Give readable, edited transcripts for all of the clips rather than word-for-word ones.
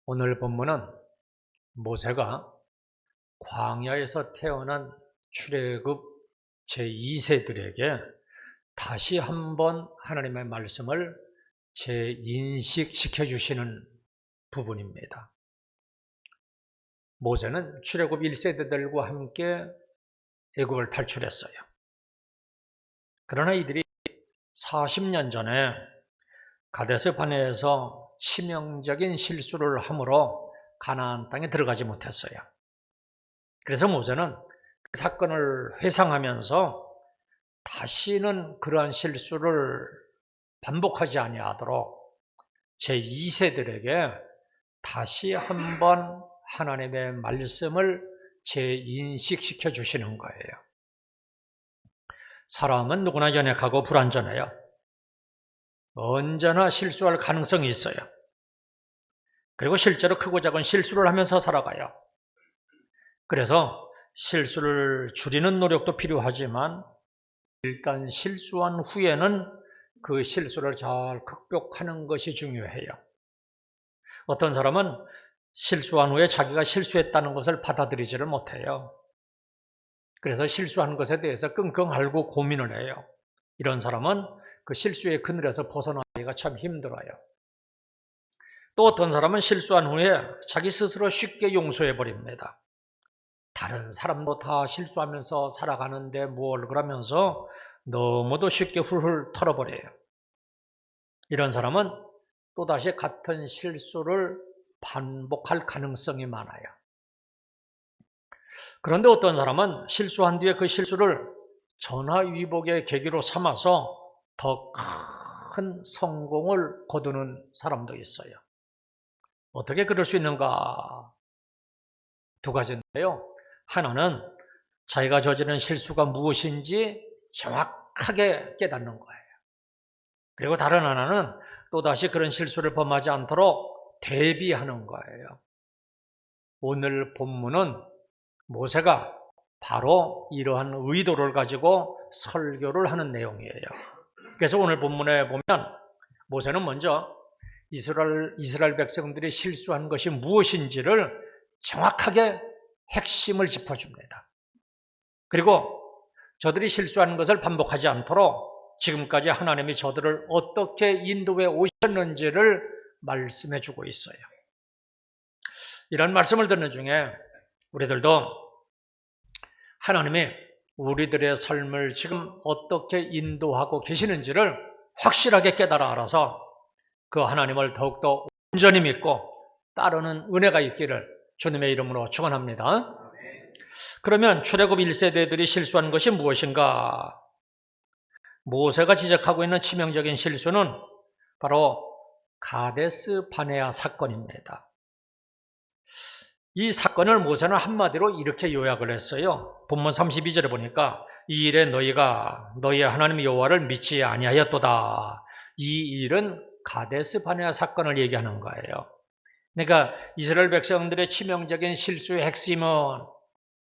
오늘 본문은 모세가 광야에서 태어난 출애굽 제2세들에게 다시 한번 하나님의 말씀을 재인식시켜 주시는 부분입니다. 모세는 출애굽 1세대들과 함께 애굽을 탈출했어요. 그러나 이들이 40년 전에 가데스 바네에서 치명적인 실수를 함으로 가나안 땅에 들어가지 못했어요. 그래서 모세는 그 사건을 회상하면서 다시는 그러한 실수를 반복하지 아니하도록 제2세들에게 다시 한번 하나님의 말씀을 재인식시켜 주시는 거예요. 사람은 누구나 연약하고 불완전해요. 언제나 실수할 가능성이 있어요. 그리고 실제로 크고 작은 실수를 하면서 살아가요. 그래서 실수를 줄이는 노력도 필요하지만 일단 실수한 후에는 그 실수를 잘 극복하는 것이 중요해요. 어떤 사람은 실수한 후에 자기가 실수했다는 것을 받아들이지를 못해요. 그래서 실수한 것에 대해서 끙끙 앓고 고민을 해요. 이런 사람은 그 실수의 그늘에서 벗어나기가 참 힘들어요. 또 어떤 사람은 실수한 후에 자기 스스로 쉽게 용서해버립니다. 다른 사람도 다 실수하면서 살아가는데 뭘 그러면서 너무도 쉽게 훌훌 털어버려요. 이런 사람은 또다시 같은 실수를 반복할 가능성이 많아요. 그런데 어떤 사람은 실수한 뒤에 그 실수를 전화위복의 계기로 삼아서 더 큰 성공을 거두는 사람도 있어요. 어떻게 그럴 수 있는가? 두 가지인데요. 하나는 자기가 저지른 실수가 무엇인지 정확하게 깨닫는 거예요. 그리고 다른 하나는 또다시 그런 실수를 범하지 않도록 대비하는 거예요. 오늘 본문은 모세가 바로 이러한 의도를 가지고 설교를 하는 내용이에요. 그래서 오늘 본문에 보면 모세는 먼저 이스라엘 백성들이 실수한 것이 무엇인지를 정확하게 핵심을 짚어줍니다. 그리고 저들이 실수하는 것을 반복하지 않도록 지금까지 하나님이 저들을 어떻게 인도해 오셨는지를 말씀해 주고 있어요. 이런 말씀을 듣는 중에 우리들도 하나님이 우리들의 삶을 지금 어떻게 인도하고 계시는지를 확실하게 깨달아 알아서 그 하나님을 더욱더 온전히 믿고 따르는 은혜가 있기를 주님의 이름으로 축원합니다. 그러면 출애굽 1세대들이 실수한 것이 무엇인가? 모세가 지적하고 있는 치명적인 실수는 바로 가데스 바네아 사건입니다. 이 사건을 모세는 한마디로 이렇게 요약을 했어요. 본문 32절에 보니까 이 일에 너희가 너희의 하나님 여호와를 믿지 아니하였도다. 이 일은 가데스 바네아 사건을 얘기하는 거예요. 그러니까 이스라엘 백성들의 치명적인 실수의 핵심은,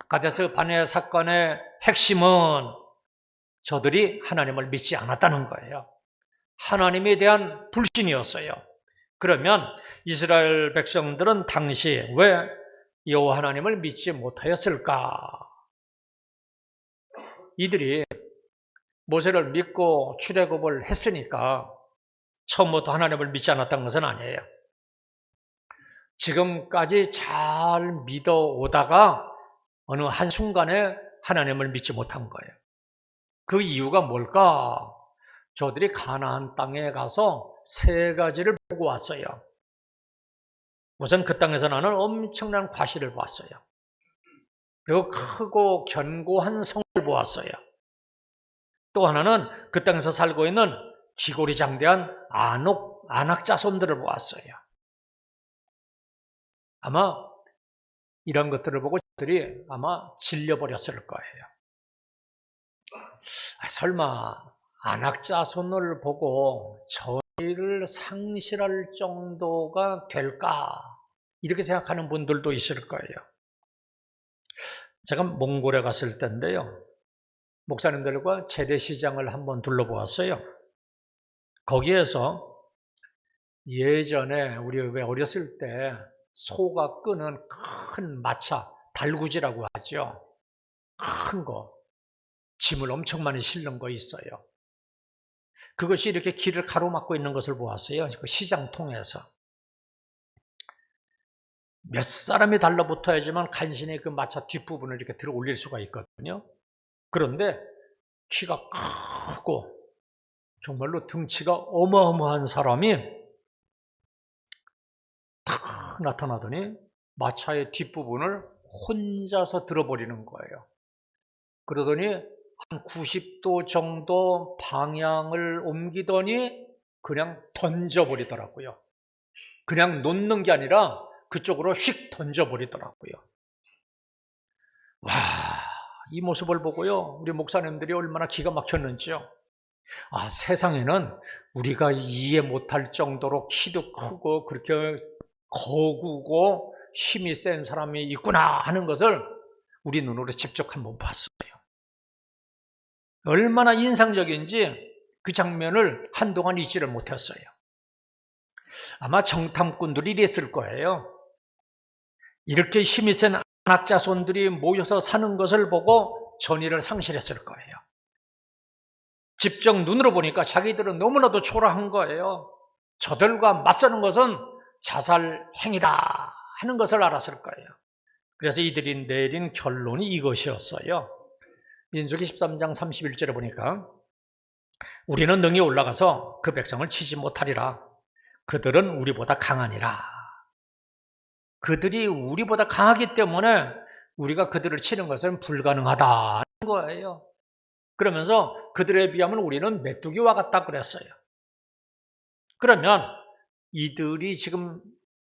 가데스 바네아 사건의 핵심은 저들이 하나님을 믿지 않았다는 거예요. 하나님에 대한 불신이었어요. 그러면 이스라엘 백성들은 당시 왜 여호와 하나님을 믿지 못하였을까? 이들이 모세를 믿고 출애굽을 했으니까 처음부터 하나님을 믿지 않았다는 것은 아니에요. 지금까지 잘 믿어오다가 어느 한순간에 하나님을 믿지 못한 거예요. 그 이유가 뭘까? 저들이 가나안 땅에 가서 세 가지를 보고 왔어요. 우선 그 땅에서 나는 엄청난 과실을 보았어요. 그리고 크고 견고한 성을 보았어요. 또 하나는 그 땅에서 살고 있는 기고리장대한 안악 자손들을 보았어요. 아마 이런 것들을 보고 저들이 아마 질려버렸을 거예요. 설마 안악 자손을 보고 저희를 상실할 정도가 될까? 이렇게 생각하는 분들도 있을 거예요. 제가 몽골에 갔을 때인데요, 목사님들과 재래시장을 한번 둘러보았어요. 거기에서 예전에 우리 왜 어렸을 때 소가 끄는 큰 마차, 달구지라고 하죠. 큰 거, 짐을 엄청 많이 실는 거 있어요. 그것이 이렇게 길을 가로막고 있는 것을 보았어요. 그 시장 통해서. 몇 사람이 달라붙어야지만 간신히 그 마차 뒷부분을 이렇게 들어 올릴 수가 있거든요. 그런데 키가 크고 정말로 등치가 어마어마한 사람이 탁 나타나더니 마차의 뒷부분을 혼자서 들어버리는 거예요. 그러더니 한 90도 정도 방향을 옮기더니 그냥 던져버리더라고요. 그냥 놓는 게 아니라 그쪽으로 휙 던져버리더라고요. 와, 이 모습을 보고요, 우리 목사님들이 얼마나 기가 막혔는지요. 아, 세상에는 우리가 이해 못할 정도로 키도 크고 그렇게 거구고 힘이 센 사람이 있구나 하는 것을 우리 눈으로 직접 한번 봤어요. 얼마나 인상적인지 그 장면을 한동안 잊지를 못했어요. 아마 정탐꾼들이 이랬을 거예요. 이렇게 힘이 센 안악자손들이 모여서 사는 것을 보고 전의를 상실했을 거예요. 직접 눈으로 보니까 자기들은 너무나도 초라한 거예요. 저들과 맞서는 것은 자살 행위다 하는 것을 알았을 거예요. 그래서 이들이 내린 결론이 이것이었어요. 민수기 13장 31절에 보니까 우리는 능히 올라가서 그 백성을 치지 못하리라. 그들은 우리보다 강하니라. 그들이 우리보다 강하기 때문에 우리가 그들을 치는 것은 불가능하다는 거예요. 그러면서 그들에 비하면 우리는 메뚜기와 같다 그랬어요. 그러면 이들이 지금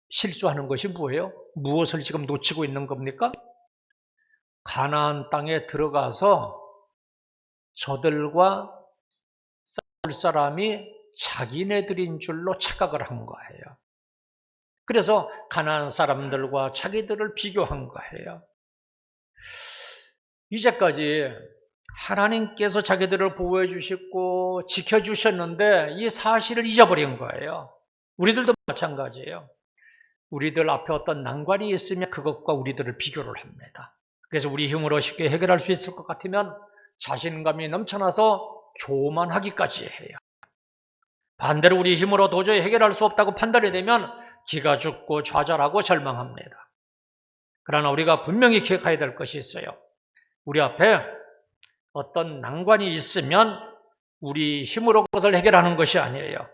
실수하는 것이 뭐예요? 무엇을 지금 놓치고 있는 겁니까? 가나안 땅에 들어가서 저들과 싸울 사람이 자기네들인 줄로 착각을 한 거예요. 그래서 가나안 사람들과 자기들을 비교한 거예요. 이제까지 하나님께서 자기들을 보호해 주시고 지켜주셨는데 이 사실을 잊어버린 거예요. 우리들도 마찬가지예요. 우리들 앞에 어떤 난관이 있으면 그것과 우리들을 비교를 합니다. 그래서 우리 힘으로 쉽게 해결할 수 있을 것 같으면 자신감이 넘쳐나서 교만하기까지 해요. 반대로 우리 힘으로 도저히 해결할 수 없다고 판단이 되면 기가 죽고 좌절하고 절망합니다. 그러나 우리가 분명히 기억해야 될 것이 있어요. 우리 앞에 어떤 난관이 있으면 우리 힘으로 그것을 해결하는 것이 아니에요.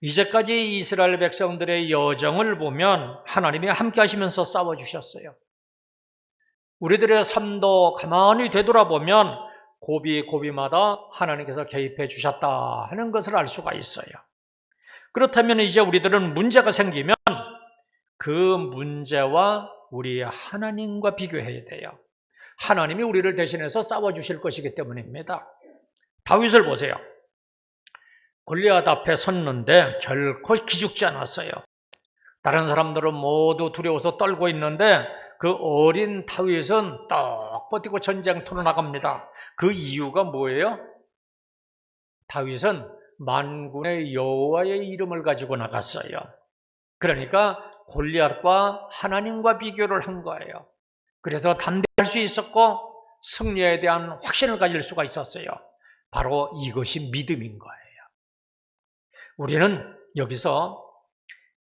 이제까지 이스라엘 백성들의 여정을 보면 하나님이 함께 하시면서 싸워주셨어요. 우리들의 삶도 가만히 되돌아보면 고비고비마다 하나님께서 개입해 주셨다 하는 것을 알 수가 있어요. 그렇다면 이제 우리들은 문제가 생기면 그 문제와 우리 하나님과 비교해야 돼요. 하나님이 우리를 대신해서 싸워주실 것이기 때문입니다. 다윗을 보세요. 골리앗 앞에 섰는데 결코 기죽지 않았어요. 다른 사람들은 모두 두려워서 떨고 있는데 그 어린 다윗은 떡 버티고 전쟁터로 나갑니다. 그 이유가 뭐예요? 다윗은 만군의 여호와의 이름을 가지고 나갔어요. 그러니까 골리앗과 하나님과 비교를 한 거예요. 그래서 담대할 수 있었고 승리에 대한 확신을 가질 수가 있었어요. 바로 이것이 믿음인 거예요. 우리는 여기서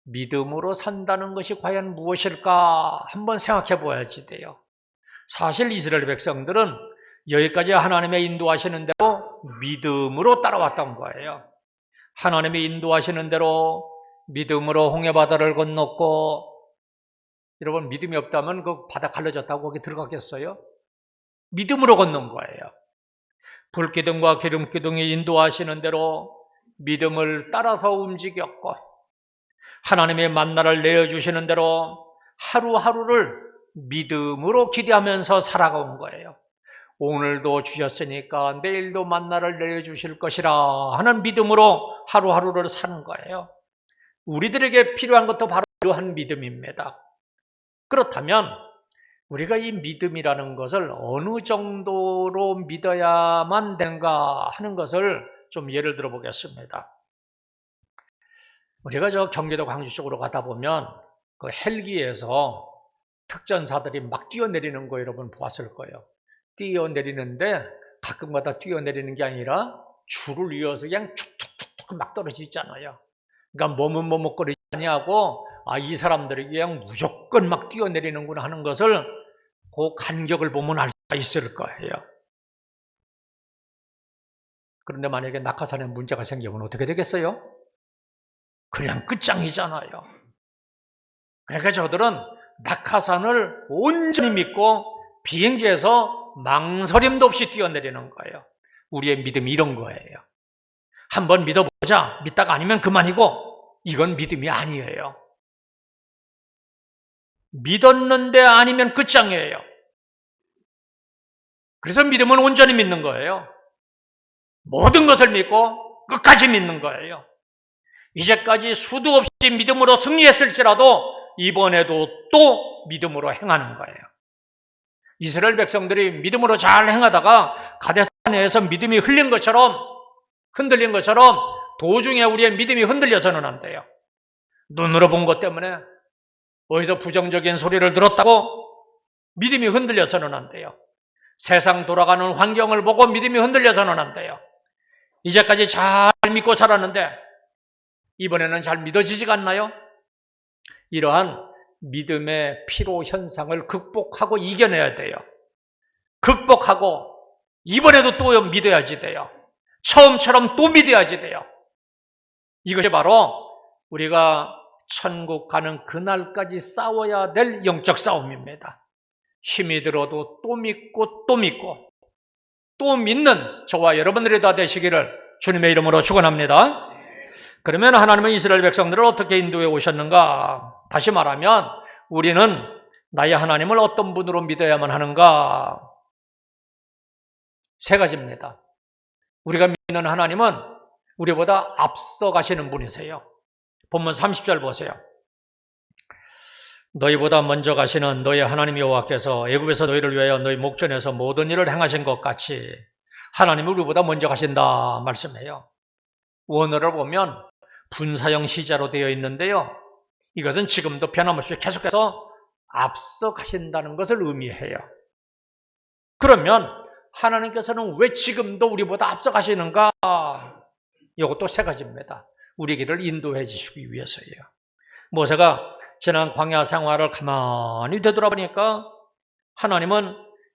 믿음으로 산다는 것이 과연 무엇일까 한번 생각해 보아야지 돼요. 사실 이스라엘 백성들은 여기까지 하나님의 인도하시는 대로 믿음으로 따라왔던 거예요. 하나님이 인도하시는 대로 믿음으로 홍해바다를 건넜고, 여러분 믿음이 없다면 그 바다 갈라졌다고 거기 들어가겠어요? 믿음으로 건넌 거예요. 불기둥과 기름기둥이 인도하시는 대로 믿음을 따라서 움직였고, 하나님의 만나를 내려주시는 대로 하루하루를 믿음으로 기대하면서 살아가온 거예요. 오늘도 주셨으니까 내일도 만나를 내려주실 것이라 하는 믿음으로 하루하루를 사는 거예요. 우리들에게 필요한 것도 바로 이러한 믿음입니다. 그렇다면 우리가 이 믿음이라는 것을 어느 정도로 믿어야만 되는가 하는 것을 좀 예를 들어 보겠습니다. 우리가 저 경기도 광주 쪽으로 가다 보면 그 헬기에서 특전사들이 막 뛰어내리는 거 여러분 보았을 거예요. 뛰어내리는데 가끔가다 뛰어내리는 게 아니라 줄을 이어서 그냥 툭툭툭툭 막 떨어지잖아요. 그러니까 머뭇머뭇거리지 아니하고 이 사람들이 그냥 무조건 막 뛰어내리는구나 하는 것을 그 간격을 보면 알 수가 있을 거예요. 그런데 만약에 낙하산에 문제가 생기면 어떻게 되겠어요? 그냥 끝장이잖아요. 그러니까 저들은 낙하산을 온전히 믿고 비행기에서 망설임도 없이 뛰어내리는 거예요. 우리의 믿음이 이런 거예요. 한번 믿어보자. 믿다가 아니면 그만이고 이건 믿음이 아니에요. 믿었는데 아니면 끝장이에요. 그래서 믿음은 온전히 믿는 거예요. 모든 것을 믿고 끝까지 믿는 거예요. 이제까지 수도 없이 믿음으로 승리했을지라도 이번에도 또 믿음으로 행하는 거예요. 이스라엘 백성들이 믿음으로 잘 행하다가 가데스바네에서 믿음이 흔들린 것처럼 도중에 우리의 믿음이 흔들려서는 안 돼요. 눈으로 본 것 때문에 어디서 부정적인 소리를 들었다고 믿음이 흔들려서는 안 돼요. 세상 돌아가는 환경을 보고 믿음이 흔들려서는 안 돼요. 이제까지 잘 믿고 살았는데 이번에는 잘 믿어지지가 않나요? 이러한 믿음의 피로 현상을 극복하고 이겨내야 돼요. 극복하고 이번에도 또 믿어야지 돼요. 처음처럼 또 믿어야지 돼요. 이것이 바로 우리가 천국 가는 그날까지 싸워야 될 영적 싸움입니다. 힘이 들어도 또 믿고 또 믿고 또 믿는 저와 여러분들이 다 되시기를 주님의 이름으로 축원합니다. 그러면 하나님은 이스라엘 백성들을 어떻게 인도해 오셨는가? 다시 말하면 우리는 나의 하나님을 어떤 분으로 믿어야만 하는가? 세 가지입니다. 우리가 믿는 하나님은 우리보다 앞서 가시는 분이세요. 본문 30절 보세요. 너희보다 먼저 가시는 너희 하나님 여호와께서 애굽에서 너희를 위하여 너희 목전에서 모든 일을 행하신 것 같이 하나님은 우리보다 먼저 가신다 말씀해요. 원어를 보면 분사형 시자로 되어 있는데요. 이것은 지금도 변함없이 계속해서 앞서 가신다는 것을 의미해요. 그러면 하나님께서는 왜 지금도 우리보다 앞서 가시는가? 이것도 세 가지입니다. 우리 길을 인도해 주시기 위해서예요. 모세가 지난 광야 생활을 가만히 되돌아보니까 하나님은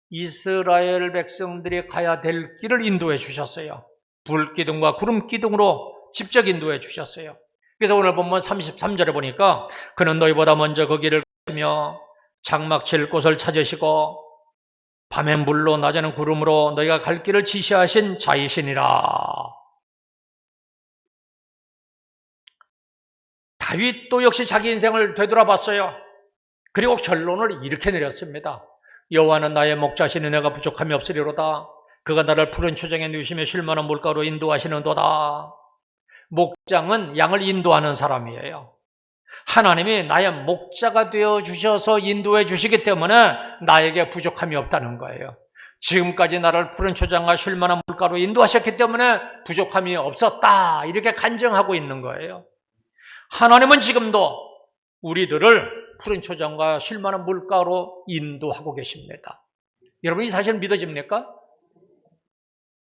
이스라엘 백성들이 가야 될 길을 인도해 주셨어요. 불기둥과 구름기둥으로 직접 인도해 주셨어요. 그래서 오늘 본문 33절에 보니까 그는 너희보다 먼저 그 길을 가시며 장막 칠 곳을 찾으시고 밤엔 불로 낮에는 구름으로 너희가 갈 길을 지시하신 자이시니라. 다윗도 역시 자기 인생을 되돌아봤어요. 그리고 결론을 이렇게 내렸습니다. 여호와는 나의 목자시니 내가 부족함이 없으리로다. 그가 나를 푸른 초장에 누시며 쉴 만한 물가로 인도하시는도다. 목장은 양을 인도하는 사람이에요. 하나님이 나의 목자가 되어 주셔서 인도해 주시기 때문에 나에게 부족함이 없다는 거예요. 지금까지 나를 푸른 초장과 쉴 만한 물가로 인도하셨기 때문에 부족함이 없었다. 이렇게 간증하고 있는 거예요. 하나님은 지금도 우리들을 푸른 초장과 쉴 만한 물가로 인도하고 계십니다. 여러분 이 사실 믿어집니까?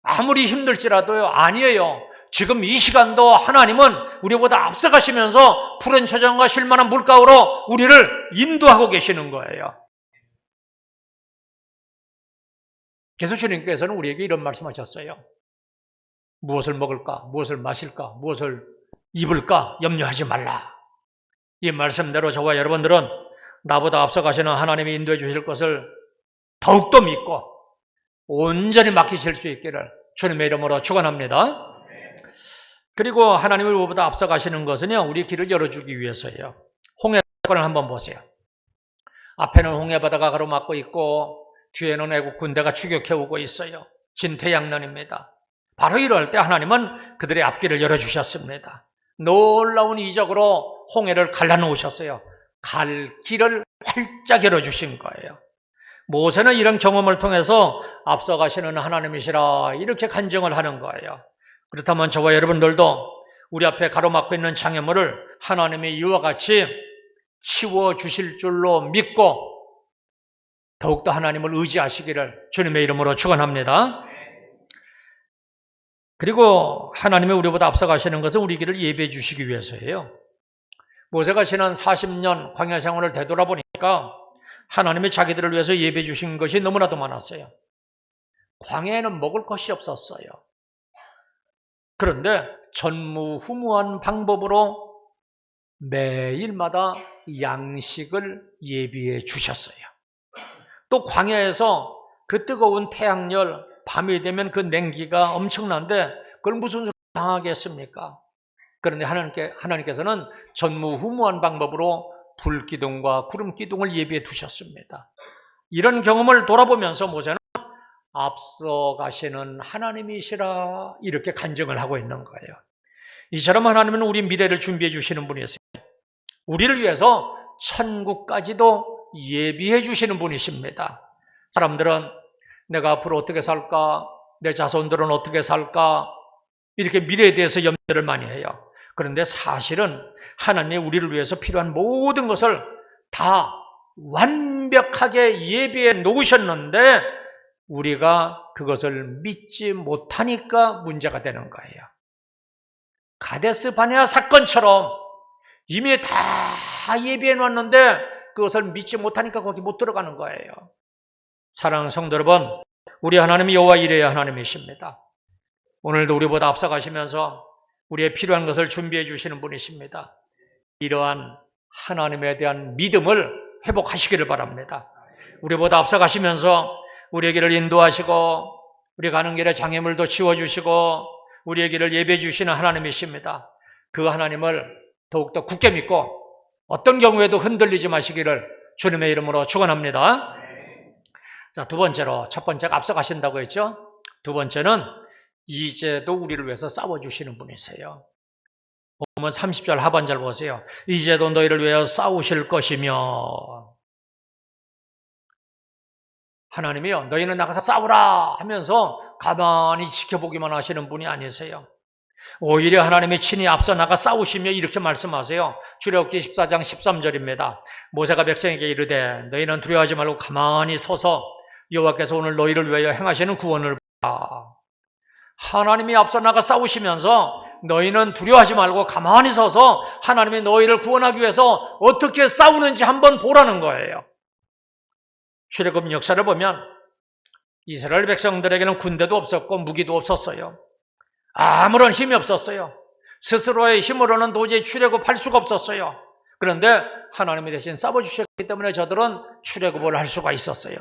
아무리 힘들지라도요. 아니에요. 지금 이 시간도 하나님은 우리보다 앞서가시면서 푸른 초장과 쉴 만한 물가로 우리를 인도하고 계시는 거예요. 그래서 주님께서는 우리에게 이런 말씀하셨어요. 무엇을 먹을까? 무엇을 마실까? 무엇을 입을까? 염려하지 말라. 이 말씀대로 저와 여러분들은 나보다 앞서가시는 하나님이 인도해 주실 것을 더욱더 믿고 온전히 맡기실 수 있기를 주님의 이름으로 축원합니다. 그리고 하나님이 우리보다 앞서가시는 것은요, 우리 길을 열어주기 위해서예요. 홍해 사건을 한번 보세요. 앞에는 홍해 바다가 가로막고 있고 뒤에는 애국 군대가 추격해오고 있어요. 진퇴양난입니다. 바로 이럴 때 하나님은 그들의 앞길을 열어주셨습니다. 놀라운 이적으로 홍해를 갈라놓으셨어요. 갈 길을 활짝 열어주신 거예요. 모세는 이런 경험을 통해서 앞서가시는 하나님이시라 이렇게 간증을 하는 거예요. 그렇다면 저와 여러분들도 우리 앞에 가로막고 있는 장애물을 하나님이 이와 같이 치워주실 줄로 믿고 더욱더 하나님을 의지하시기를 주님의 이름으로 축원합니다. 그리고 하나님이 우리보다 앞서가시는 것은 우리 길을 예배해 주시기 위해서예요. 모세가 지난 40년 광야 생활을 되돌아보니까 하나님이 자기들을 위해서 예배해 주신 것이 너무나도 많았어요. 광야에는 먹을 것이 없었어요. 그런데 전무후무한 방법으로 매일마다 양식을 예비해 주셨어요. 또 광야에서 그 뜨거운 태양열, 밤이 되면 그 냉기가 엄청난데 그걸 무슨 소리 당하겠습니까? 그런데 하나님께서는 전무후무한 방법으로 불기둥과 구름기둥을 예비해 두셨습니다. 이런 경험을 돌아보면서 모세는 앞서가시는 하나님이시라 이렇게 간증을 하고 있는 거예요. 이처럼 하나님은 우리 미래를 준비해 주시는 분이세요. 우리를 위해서 천국까지도 예비해 주시는 분이십니다. 사람들은 내가 앞으로 어떻게 살까? 내 자손들은 어떻게 살까? 이렇게 미래에 대해서 염려를 많이 해요. 그런데 사실은 하나님이 우리를 위해서 필요한 모든 것을 다 완벽하게 예비해 놓으셨는데 우리가 그것을 믿지 못하니까 문제가 되는 거예요. 가데스 바네아 사건처럼 이미 다 예비해 놨는데 그것을 믿지 못하니까 거기 못 들어가는 거예요. 사랑하는 성도 여러분, 우리 하나님이 여호와 이레의 하나님이십니다. 오늘도 우리보다 앞서가시면서 우리의 필요한 것을 준비해 주시는 분이십니다. 이러한 하나님에 대한 믿음을 회복하시기를 바랍니다. 우리보다 앞서가시면서 우리의 길을 인도하시고 우리 가는 길에 장애물도 치워주시고 우리의 길을 예배해 주시는 하나님이십니다. 그 하나님을 더욱더 굳게 믿고 어떤 경우에도 흔들리지 마시기를 주님의 이름으로 축원합니다. 자, 두 번째로, 첫 번째가 앞서가신다고 했죠. 두 번째는 이제도 우리를 위해서 싸워주시는 분이세요. 보면 30절 하반절 보세요. 이제도 너희를 위하여 싸우실 것이며, 하나님이요, 너희는 나가서 싸우라 하면서 가만히 지켜보기만 하시는 분이 아니세요. 오히려 하나님이 친히 앞서 나가 싸우시며 이렇게 말씀하세요. 출애굽기 14장 13절입니다. 모세가 백성에게 이르되 너희는 두려워하지 말고 가만히 서서 여호와께서 오늘 너희를 위하여 행하시는 구원을 보라. 하나님이 앞서 나가 싸우시면서 너희는 두려워하지 말고 가만히 서서 하나님이 너희를 구원하기 위해서 어떻게 싸우는지 한번 보라는 거예요. 출애굽 역사를 보면 이스라엘 백성들에게는 군대도 없었고 무기도 없었어요. 아무런 힘이 없었어요. 스스로의 힘으로는 도저히 출애굽할 수가 없었어요. 그런데 하나님이 대신 싸워주셨기 때문에 저들은 출애굽을 할 수가 있었어요.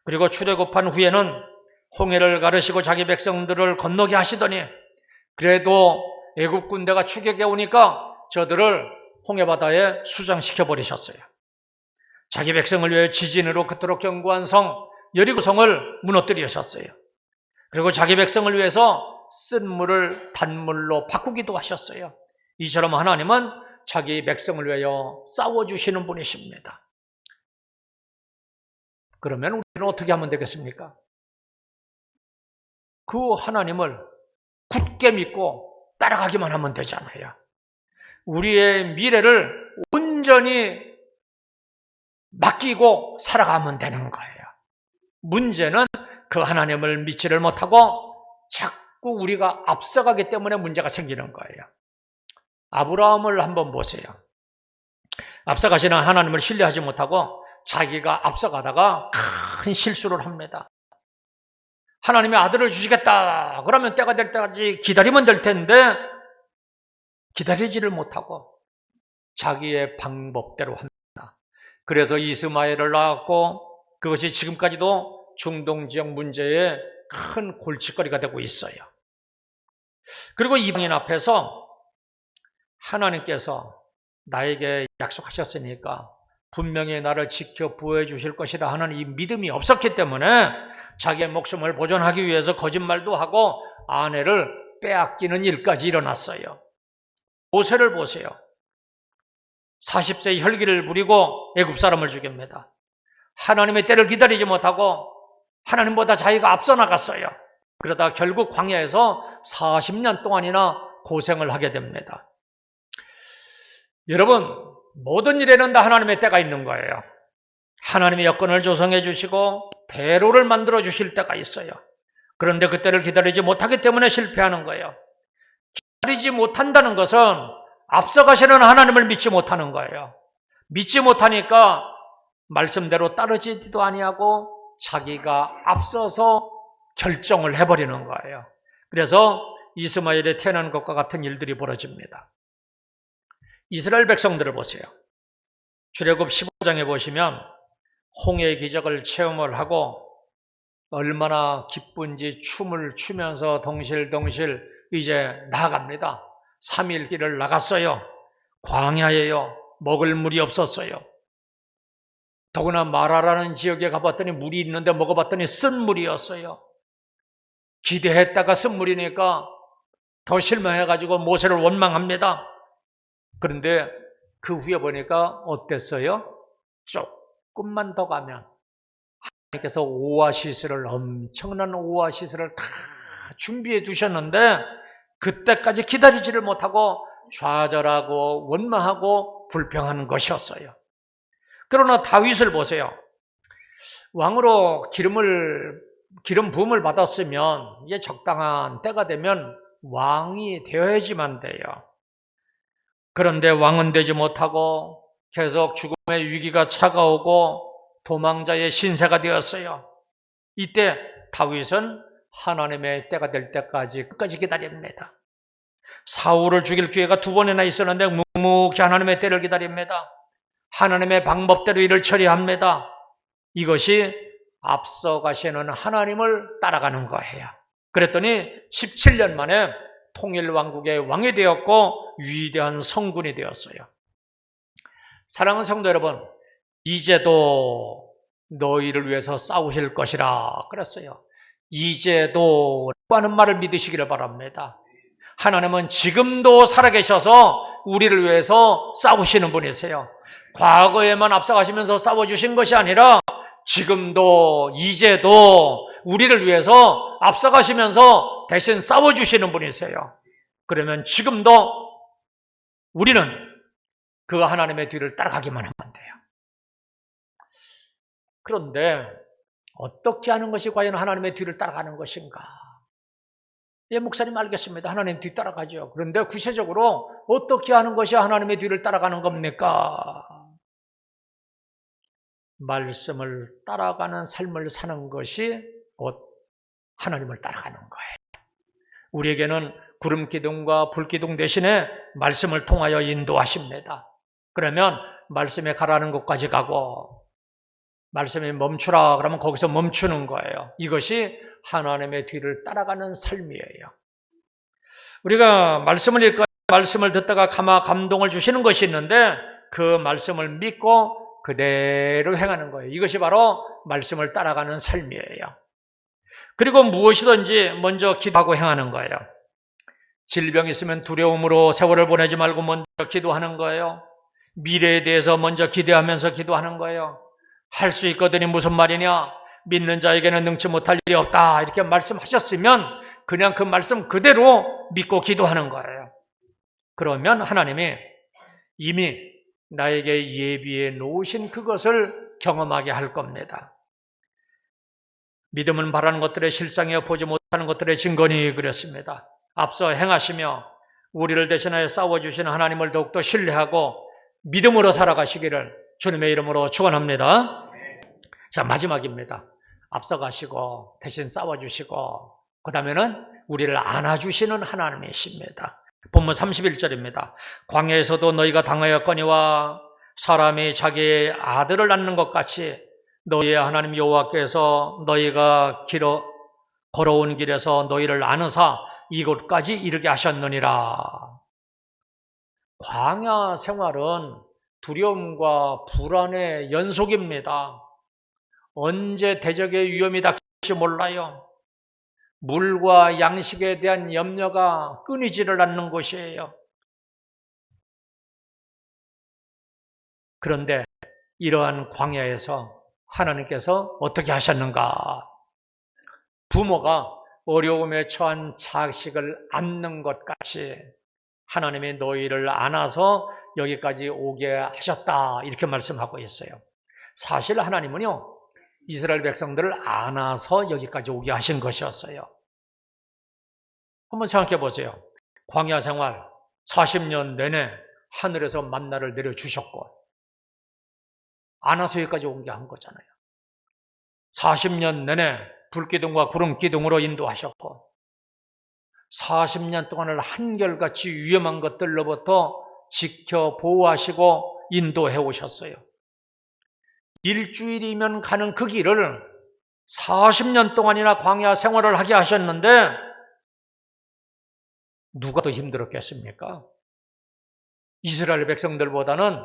그리고 출애굽한 후에는 홍해를 가르시고 자기 백성들을 건너게 하시더니 그래도 애굽 군대가 추격해 오니까 저들을 홍해바다에 수장시켜 버리셨어요. 자기 백성을 위해 지진으로 그토록 견고한 성 여리고성을 무너뜨리셨어요. 그리고 자기 백성을 위해서 쓴 물을 단물로 바꾸기도 하셨어요. 이처럼 하나님은 자기 백성을 위하여 싸워주시는 분이십니다. 그러면 우리는 어떻게 하면 되겠습니까? 그 하나님을 굳게 믿고 따라가기만 하면 되잖아요. 우리의 미래를 온전히 맡기고 살아가면 되는 거예요. 문제는 그 하나님을 믿지를 못하고 자꾸 우리가 앞서가기 때문에 문제가 생기는 거예요. 아브라함을 한번 보세요. 앞서가시는 하나님을 신뢰하지 못하고 자기가 앞서가다가 큰 실수를 합니다. 하나님이 아들을 주시겠다 그러면 때가 될 때까지 기다리면 될 텐데 기다리지를 못하고 자기의 방법대로 합니다. 그래서 이스마엘을 낳았고 그것이 지금까지도 중동지역 문제의 큰 골칫거리가 되고 있어요. 그리고 이방인 앞에서 하나님께서 나에게 약속하셨으니까 분명히 나를 지켜 보호해 주실 것이라 하는 이 믿음이 없었기 때문에 자기의 목숨을 보존하기 위해서 거짓말도 하고 아내를 빼앗기는 일까지 일어났어요. 모세를 보세요. 40세 혈기를 부리고 애굽 사람을 죽입니다. 하나님의 때를 기다리지 못하고 하나님보다 자기가 앞서 나갔어요. 그러다 결국 광야에서 40년 동안이나 고생을 하게 됩니다. 여러분, 모든 일에는 다 하나님의 때가 있는 거예요. 하나님의 여건을 조성해 주시고 대로를 만들어 주실 때가 있어요. 그런데 그때를 기다리지 못하기 때문에 실패하는 거예요. 기다리지 못한다는 것은 앞서가시는 하나님을 믿지 못하는 거예요. 믿지 못하니까 말씀대로 따르지도 아니하고 자기가 앞서서 결정을 해버리는 거예요. 그래서 이스마엘이 태어난 것과 같은 일들이 벌어집니다. 이스라엘 백성들을 보세요. 출애굽 15장에 보시면 홍해의 기적을 체험을 하고 얼마나 기쁜지 춤을 추면서 덩실덩실 이제 나아갑니다. 3일 길을 나갔어요. 광야예요. 먹을 물이 없었어요. 더구나 마라라는 지역에 가봤더니 물이 있는데 먹어봤더니 쓴 물이었어요. 기대했다가 쓴 물이니까 더 실망해가지고 모세를 원망합니다. 그런데 그 후에 보니까 어땠어요? 조금만 더 가면 하나님께서 오아시스를, 엄청난 오아시스를 다 준비해 두셨는데 그때까지 기다리지를 못하고 좌절하고 원망하고 불평하는 것이었어요. 그러나 다윗을 보세요. 왕으로 기름 부음을 받았으면 이제 적당한 때가 되면 왕이 되어야지만 돼요. 그런데 왕은 되지 못하고 계속 죽음의 위기가 차가오고 도망자의 신세가 되었어요. 이때 다윗은 하나님의 때가 될 때까지 끝까지 기다립니다. 사울을 죽일 기회가 2번이나 있었는데 묵묵히 하나님의 때를 기다립니다. 하나님의 방법대로 일을 처리합니다. 이것이 앞서가시는 하나님을 따라가는 거예요. 그랬더니 17년 만에 통일왕국의 왕이 되었고 위대한 성군이 되었어요. 사랑하는 성도 여러분, 이제도 너희를 위해서 싸우실 것이라 그랬어요. 이제도 하는 말을 믿으시기를 바랍니다. 하나님은 지금도 살아계셔서 우리를 위해서 싸우시는 분이세요. 과거에만 앞서가시면서 싸워주신 것이 아니라 지금도 이제도 우리를 위해서 앞서가시면서 대신 싸워주시는 분이세요. 그러면 지금도 우리는 그 하나님의 뒤를 따라가기만 하면 돼요. 그런데 어떻게 하는 것이 과연 하나님의 뒤를 따라가는 것인가? 예, 목사님 알겠습니다. 하나님 뒤 따라가죠. 그런데 구체적으로 어떻게 하는 것이 하나님의 뒤를 따라가는 겁니까? 말씀을 따라가는 삶을 사는 것이 곧 하나님을 따라가는 거예요. 우리에게는 구름 기둥과 불 기둥 대신에 말씀을 통하여 인도하십니다. 그러면 말씀에 가라는 곳까지 가고 말씀이 멈추라 그러면 거기서 멈추는 거예요. 이것이 하나님의 뒤를 따라가는 삶이에요. 우리가 말씀을 읽고 말씀을 듣다가 감동을 주시는 것이 있는데 그 말씀을 믿고 그대로 행하는 거예요. 이것이 바로 말씀을 따라가는 삶이에요. 그리고 무엇이든지 먼저 기도하고 행하는 거예요. 질병이 있으면 두려움으로 세월을 보내지 말고 먼저 기도하는 거예요. 미래에 대해서 먼저 기대하면서 기도하는 거예요. 할 수 있거든이 무슨 말이냐? 믿는 자에게는 능치 못할 일이 없다. 이렇게 말씀하셨으면 그냥 그 말씀 그대로 믿고 기도하는 거예요. 그러면 하나님이 이미 나에게 예비해 놓으신 그것을 경험하게 할 겁니다. 믿음은 바라는 것들의 실상이여 보지 못하는 것들의 증거니 그랬습니다. 앞서 행하시며 우리를 대신하여 싸워주시는 하나님을 더욱더 신뢰하고 믿음으로 살아가시기를 주님의 이름으로 축원합니다. 자, 마지막입니다. 앞서가시고 대신 싸워주시고 그 다음에는 우리를 안아주시는 하나님이십니다. 본문 31절입니다. 광야에서도 너희가 당하였거니와 사람이 자기의 아들을 낳는 것 같이 너희의 하나님 여호와께서 너희가 걸어온 길에서 너희를 안으사 이곳까지 이르게 하셨느니라. 광야 생활은 두려움과 불안의 연속입니다. 언제 대적의 위험이 닥칠지 몰라요. 물과 양식에 대한 염려가 끊이지를 않는 곳이에요. 그런데 이러한 광야에서 하나님께서 어떻게 하셨는가? 부모가 어려움에 처한 자식을 안는 것 같이 하나님이 너희를 안아서 여기까지 오게 하셨다 이렇게 말씀하고 있어요. 사실 하나님은요 이스라엘 백성들을 안아서 여기까지 오게 하신 것이었어요. 한번 생각해 보세요. 광야 생활 40년 내내 하늘에서 만나를 내려주셨고 안아서 여기까지 오게 한 거잖아요. 40년 내내 불기둥과 구름기둥으로 인도하셨고 40년 동안을 한결같이 위험한 것들로부터 지켜 보호하시고 인도해 오셨어요. 일주일이면 가는 그 길을 40년 동안이나 광야 생활을 하게 하셨는데 누가 더 힘들었겠습니까? 이스라엘 백성들보다는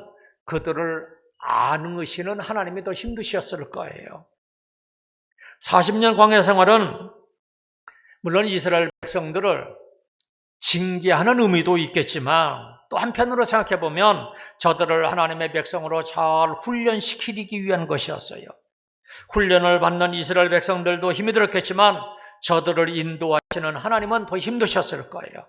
그들을 안으시는 하나님이 더 힘드셨을 거예요. 40년 광야 생활은 물론 이스라엘 백성들을 징계하는 의미도 있겠지만 또 한편으로 생각해 보면 저들을 하나님의 백성으로 잘 훈련시키기 위한 것이었어요. 훈련을 받는 이스라엘 백성들도 힘이 들었겠지만 저들을 인도하시는 하나님은 더 힘드셨을 거예요.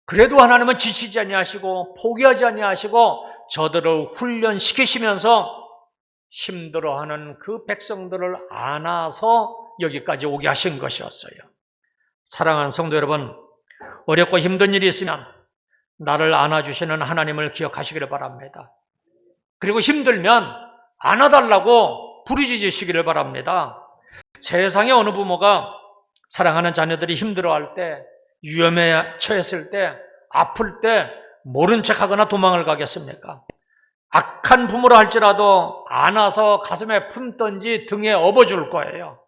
그래도 하나님은 지치지 아니하시고 포기하지 아니하시고 저들을 훈련시키시면서 힘들어하는 그 백성들을 안아서 여기까지 오게 하신 것이었어요. 사랑하는 성도 여러분, 어렵고 힘든 일이 있으면 나를 안아주시는 하나님을 기억하시기를 바랍니다. 그리고 힘들면 안아달라고 부르짖으시기를 바랍니다. 세상에 어느 부모가 사랑하는 자녀들이 힘들어할 때, 위험에 처했을 때, 아플 때 모른 척하거나 도망을 가겠습니까? 악한 부모라 할지라도 안아서 가슴에 품든지 등에 업어줄 거예요.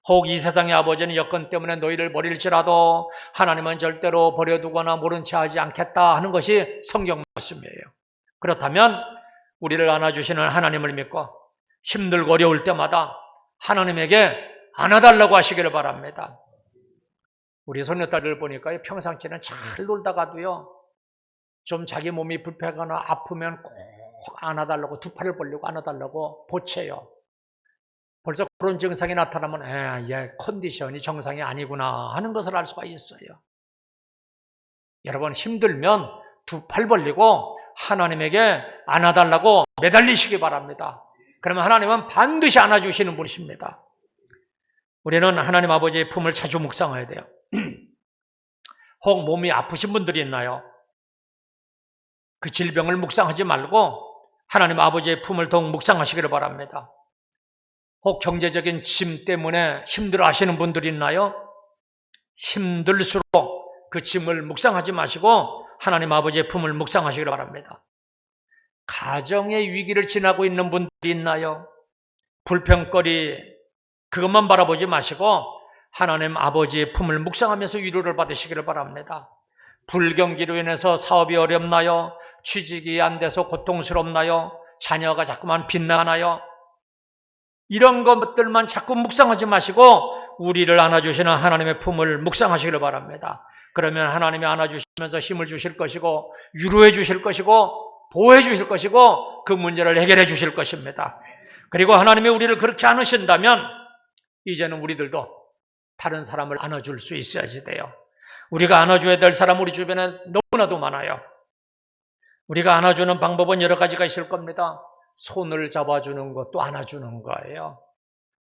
혹 이 세상의 아버지는 여건 때문에 너희를 버릴지라도 하나님은 절대로 버려두거나 모른 채 하지 않겠다 하는 것이 성경 말씀이에요. 그렇다면 우리를 안아주시는 하나님을 믿고 힘들고 어려울 때마다 하나님에게 안아달라고 하시기를 바랍니다. 우리 손녀딸을 보니까 평상시에는 잘 놀다가도요 좀 자기 몸이 불편하거나 아프면 꼭 안아달라고 두 팔을 벌리고 안아달라고 보채요. 벌써 그런 증상이 나타나면 얘 컨디션이 정상이 아니구나 하는 것을 알 수가 있어요. 여러분 힘들면 두 팔 벌리고 하나님에게 안아달라고 매달리시기 바랍니다. 그러면 하나님은 반드시 안아주시는 분이십니다. 우리는 하나님 아버지의 품을 자주 묵상해야 돼요. 혹 몸이 아프신 분들이 있나요? 그 질병을 묵상하지 말고 하나님 아버지의 품을 더욱 묵상하시기를 바랍니다. 혹 경제적인 짐 때문에 힘들어 하시는 분들이 있나요? 힘들수록 그 짐을 묵상하지 마시고 하나님 아버지의 품을 묵상하시기를 바랍니다. 가정의 위기를 지나고 있는 분들이 있나요? 불평거리 그것만 바라보지 마시고 하나님 아버지의 품을 묵상하면서 위로를 받으시기를 바랍니다. 불경기로 인해서 사업이 어렵나요? 취직이 안 돼서 고통스럽나요? 자녀가 자꾸만 빗나가나요? 이런 것들만 자꾸 묵상하지 마시고 우리를 안아주시는 하나님의 품을 묵상하시기를 바랍니다. 그러면 하나님이 안아주시면서 힘을 주실 것이고 위로해 주실 것이고 보호해 주실 것이고 그 문제를 해결해 주실 것입니다. 그리고 하나님이 우리를 그렇게 안으신다면 이제는 우리들도 다른 사람을 안아줄 수 있어야지 돼요. 우리가 안아줘야 될 사람 우리 주변에 너무나도 많아요. 우리가 안아주는 방법은 여러 가지가 있을 겁니다. 손을 잡아주는 것도 안아주는 거예요.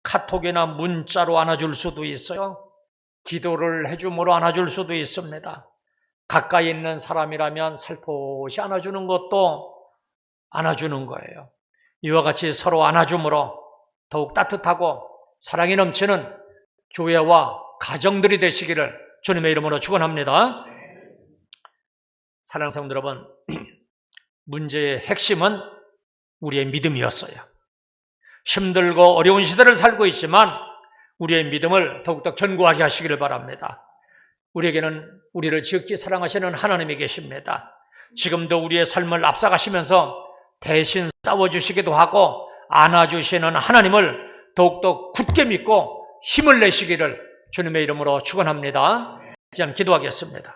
카톡이나 문자로 안아줄 수도 있어요. 기도를 해줌으로 안아줄 수도 있습니다. 가까이 있는 사람이라면 살포시 안아주는 것도 안아주는 거예요. 이와 같이 서로 안아줌으로 더욱 따뜻하고 사랑이 넘치는 교회와 가정들이 되시기를 주님의 이름으로 축원합니다. 사랑하는 성도 여러분, 문제의 핵심은 우리의 믿음이었어요. 힘들고 어려운 시대를 살고 있지만 우리의 믿음을 더욱더 견고하게 하시기를 바랍니다. 우리에게는 우리를 지극히 사랑하시는 하나님이 계십니다. 지금도 우리의 삶을 앞서가시면서 대신 싸워주시기도 하고 안아주시는 하나님을 더욱더 굳게 믿고 힘을 내시기를 주님의 이름으로 축원합니다. 이제 기도하겠습니다.